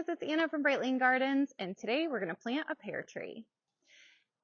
it's Anna from Bartlett Gardens, and today we're going to plant a pear tree.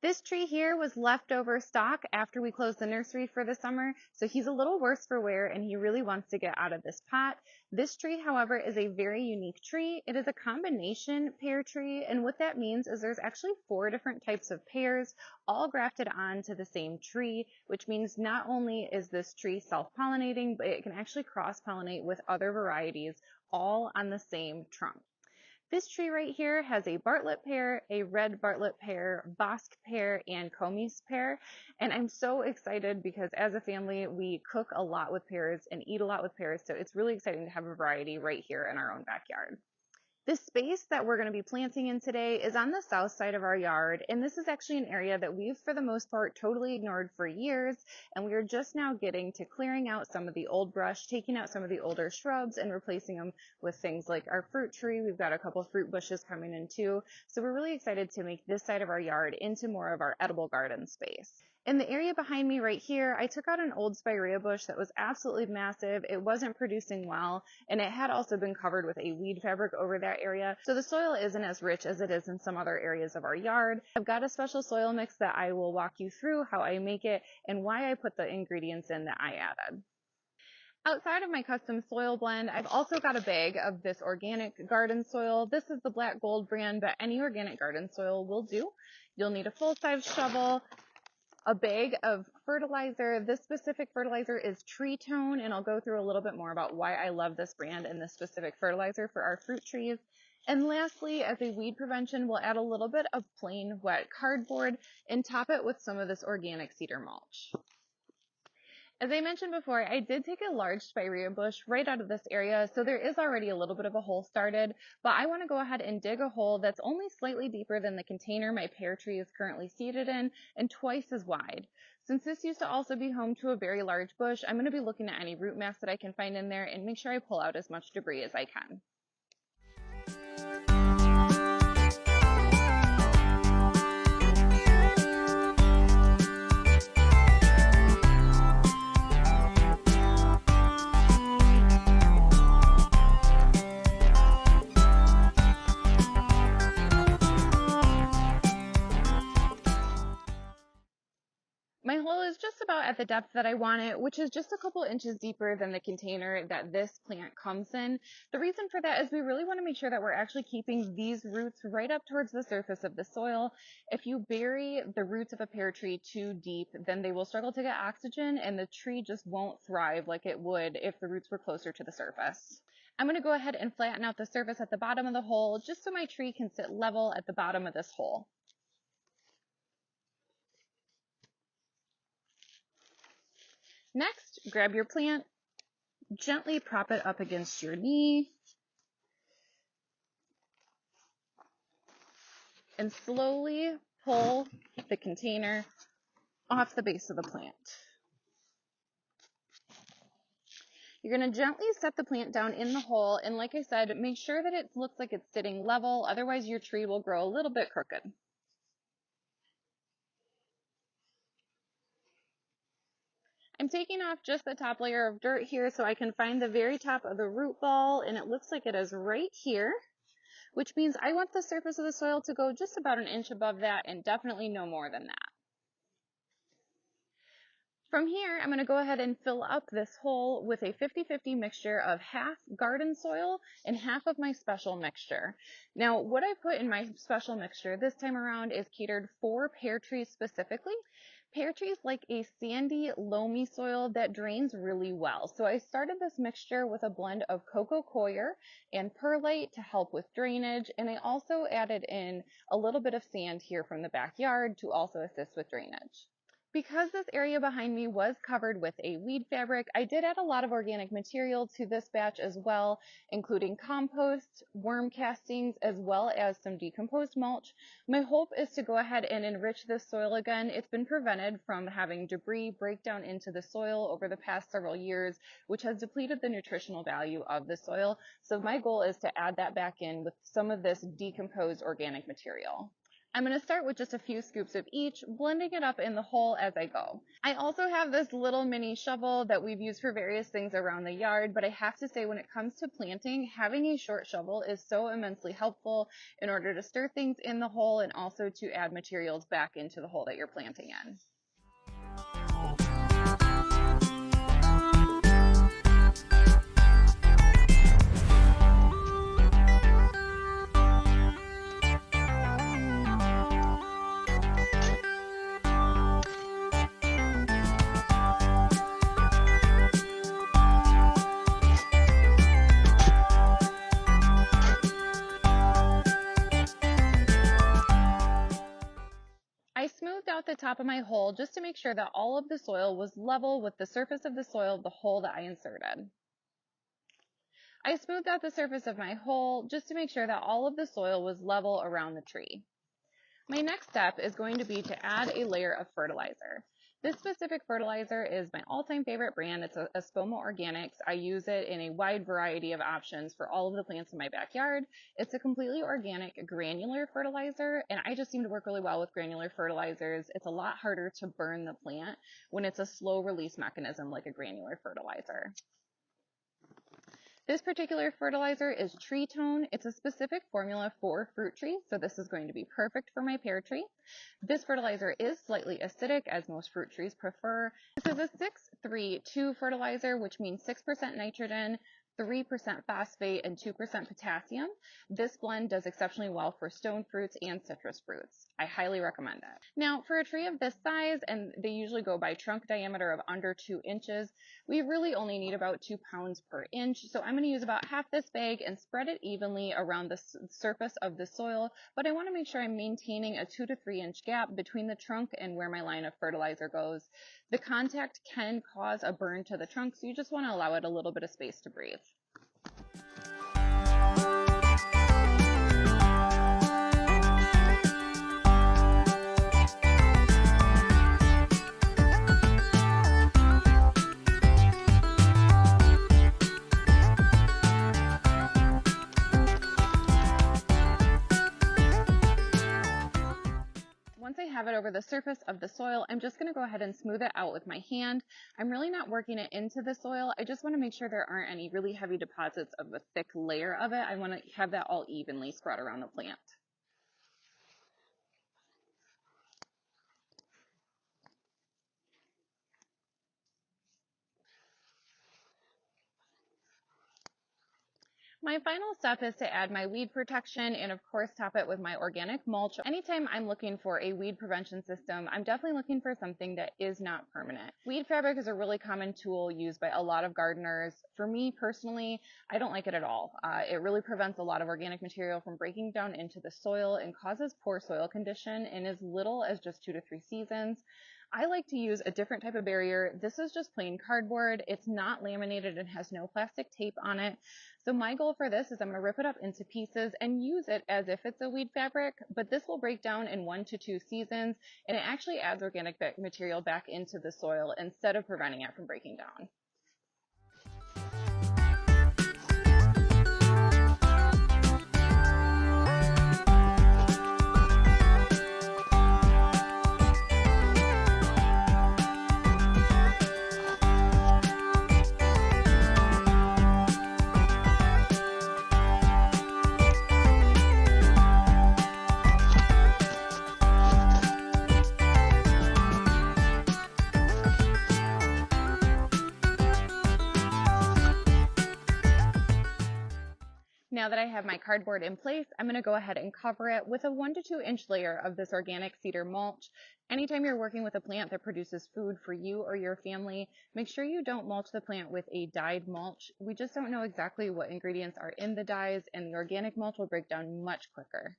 This tree here was leftover stock after we closed the nursery for the summer, so he's a little worse for wear and he really wants to get out of this pot. This tree, however, is a very unique tree. It is a combination pear tree, and what that means is there's actually 4 different types of pears all grafted onto the same tree, which means not only is this tree self-pollinating, but it can actually cross-pollinate with other varieties all on the same trunk. This tree right here has a Bartlett pear, a red Bartlett pear, Bosc pear, and Come's pear. And I'm so excited because as a family, we cook a lot with pears and eat a lot with pears. So it's really exciting to have a variety right here in our own backyard. This space that we're going to be planting in today is on the south side of our yard, and this is actually an area that we've, for the most part, totally ignored for years, and we are just now getting to clearing out some of the old brush, taking out some of the older shrubs, and replacing them with things like our fruit tree. We've got a couple fruit bushes coming in too, so we're really excited to make this side of our yard into more of our edible garden space. In the area behind me right here, I took out an old spirea bush that was absolutely massive. It wasn't producing well, and it had also been covered with a weed fabric over that area, so the soil isn't as rich as it is in some other areas of our yard. I've got a special soil mix that I will walk you through how I make it and why I put the ingredients in that I added. Outside of my custom soil blend, I've also got a bag of this organic garden soil. This is the Black Gold brand, but any organic garden soil will do. You'll need a full-size shovel, a bag of fertilizer. This specific fertilizer is Tree Tone, and I'll go through a little bit more about why I love this brand and this specific fertilizer for our fruit trees. And lastly, as a weed prevention, we'll add a little bit of plain wet cardboard and top it with some of this organic cedar mulch. As I mentioned before, I did take a large spirea bush right out of this area, so there is already a little bit of a hole started, but I want to go ahead and dig a hole that's only slightly deeper than the container my pear tree is currently seated in and twice as wide. Since this used to also be home to a very large bush, I'm going to be looking at any root mass that I can find in there and make sure I pull out as much debris as I can. My hole is just about at the depth that I want it, which is just a couple inches deeper than the container that this plant comes in. The reason for that is we really want to make sure that we're actually keeping these roots right up towards the surface of the soil. If you bury the roots of a pear tree too deep, then they will struggle to get oxygen and the tree just won't thrive like it would if the roots were closer to the surface. I'm going to go ahead and flatten out the surface at the bottom of the hole just so my tree can sit level at the bottom of this hole. Next, grab your plant, gently prop it up against your knee, and slowly pull the container off the base of the plant. You're going to gently set the plant down in the hole, and like I said, make sure that it looks like it's sitting level, otherwise your tree will grow a little bit crooked. I'm taking off just the top layer of dirt here so I can find the very top of the root ball, and it looks like it is right here, which means I want the surface of the soil to go just about an inch above that and definitely no more than that. From here, I'm going to go ahead and fill up this hole with a 50-50 mixture of half garden soil and half of my special mixture. Now, what I put in my special mixture this time around is catered for pear trees specifically. Pear trees like a sandy, loamy soil that drains really well. So I started this mixture with a blend of coco coir and perlite to help with drainage, and I also added in a little bit of sand here from the backyard to also assist with drainage. Because this area behind me was covered with a weed fabric, I did add a lot of organic material to this batch as well, including compost, worm castings, as well as some decomposed mulch. My hope is to go ahead and enrich this soil again. It's been prevented from having debris break down into the soil over the past several years, which has depleted the nutritional value of the soil. So my goal is to add that back in with some of this decomposed organic material. I'm going to start with just a few scoops of each, blending it up in the hole as I go. I also have this little mini shovel that we've used for various things around the yard, but I have to say when it comes to planting, having a short shovel is so immensely helpful in order to stir things in the hole and also to add materials back into the hole that you're planting in. I smoothed out the top of my hole just to make sure that all of the soil was level with the surface of the soil of the hole that I inserted. I smoothed out the surface of my hole just to make sure that all of the soil was level around the tree. My next step is going to be to add a layer of fertilizer. This specific fertilizer is my all-time favorite brand. It's a Espoma Organics. I use it in a wide variety of options for all of the plants in my backyard. It's a completely organic granular fertilizer, and I just seem to work really well with granular fertilizers. It's a lot harder to burn the plant when it's a slow release mechanism like a granular fertilizer. This particular fertilizer is Tree Tone. It's a specific formula for fruit trees, so this is going to be perfect for my pear tree. This fertilizer is slightly acidic, as most fruit trees prefer. This is a 6-3-2 fertilizer, which means 6% nitrogen, 3% phosphate, and 2% potassium. This blend does exceptionally well for stone fruits and citrus fruits. I highly recommend it. Now, for a tree of this size, and they usually go by trunk diameter of under 2 inches, we really only need about 2 pounds per inch. So I'm going to use about half this bag and spread it evenly around the surface of the soil, but I want to make sure I'm maintaining a 2 to 3 inch gap between the trunk and where my line of fertilizer goes. The contact can cause a burn to the trunk, so you just want to allow it a little bit of space to breathe. Once I have it over the surface of the soil, I'm just going to go ahead and smooth it out with my hand. I'm really not working it into the soil. I just want to make sure there aren't any really heavy deposits of a thick layer of it. I want to have that all evenly spread around the plant. My final step is to add my weed protection and of course top it with my organic mulch. Anytime I'm looking for a weed prevention system, I'm definitely looking for something that is not permanent. Weed fabric is a really common tool used by a lot of gardeners. For me personally, I don't like it at all. It really prevents a lot of organic material from breaking down into the soil and causes poor soil condition in as little as just 2 to 3 seasons. I like to use a different type of barrier. This is just plain cardboard. It's not laminated and has no plastic tape on it. So my goal for this is I'm going to rip it up into pieces and use it as if it's a weed fabric, but this will break down in 1 to 2 seasons, and it actually adds organic material back into the soil instead of preventing it from breaking down. Now that I have my cardboard in place, I'm going to go ahead and cover it with a 1 to 2 inch layer of this organic cedar mulch. Anytime you're working with a plant that produces food for you or your family, make sure you don't mulch the plant with a dyed mulch. We just don't know exactly what ingredients are in the dyes, and the organic mulch will break down much quicker.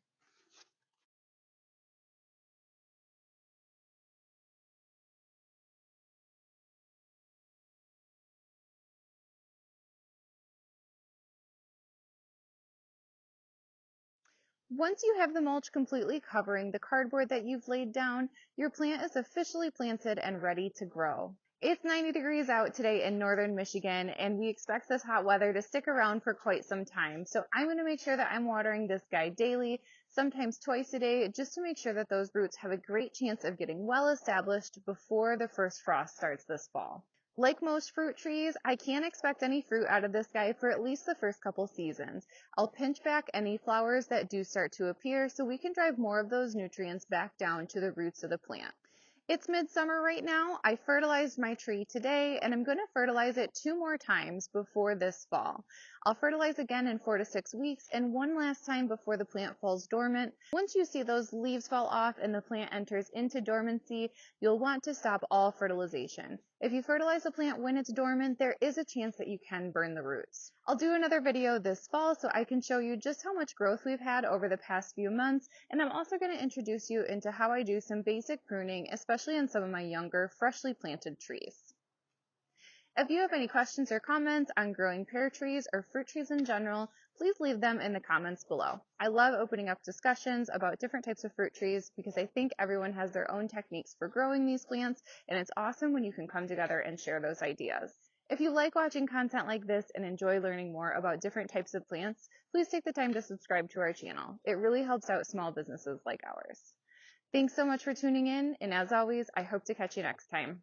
Once you have the mulch completely covering the cardboard that you've laid down, your plant is officially planted and ready to grow. It's 90 degrees out today in northern Michigan, and we expect this hot weather to stick around for quite some time. So I'm going to make sure that I'm watering this guy daily sometimes twice a day, just to make sure that those roots have a great chance of getting well established before the first frost starts this fall. Like most fruit trees, I can't expect any fruit out of this guy for at least the first couple seasons. I'll pinch back any flowers that do start to appear so we can drive more of those nutrients back down to the roots of the plant. It's midsummer right now. I fertilized my tree today, and I'm going to fertilize it 2 more times before this fall. I'll fertilize again in 4 to 6 weeks and one last time before the plant falls dormant. Once you see those leaves fall off and the plant enters into dormancy, you'll want to stop all fertilization. If you fertilize the plant when it's dormant, there is a chance that you can burn the roots. I'll do another video this fall so I can show you just how much growth we've had over the past few months, and I'm also going to introduce you into how I do some basic pruning, especially in some of my younger, freshly planted trees. If you have any questions or comments on growing pear trees or fruit trees in general, please leave them in the comments below. I love opening up discussions about different types of fruit trees because I think everyone has their own techniques for growing these plants, and it's awesome when you can come together and share those ideas. If you like watching content like this and enjoy learning more about different types of plants, please take the time to subscribe to our channel. It really helps out small businesses like ours. Thanks so much for tuning in, and as always, I hope to catch you next time.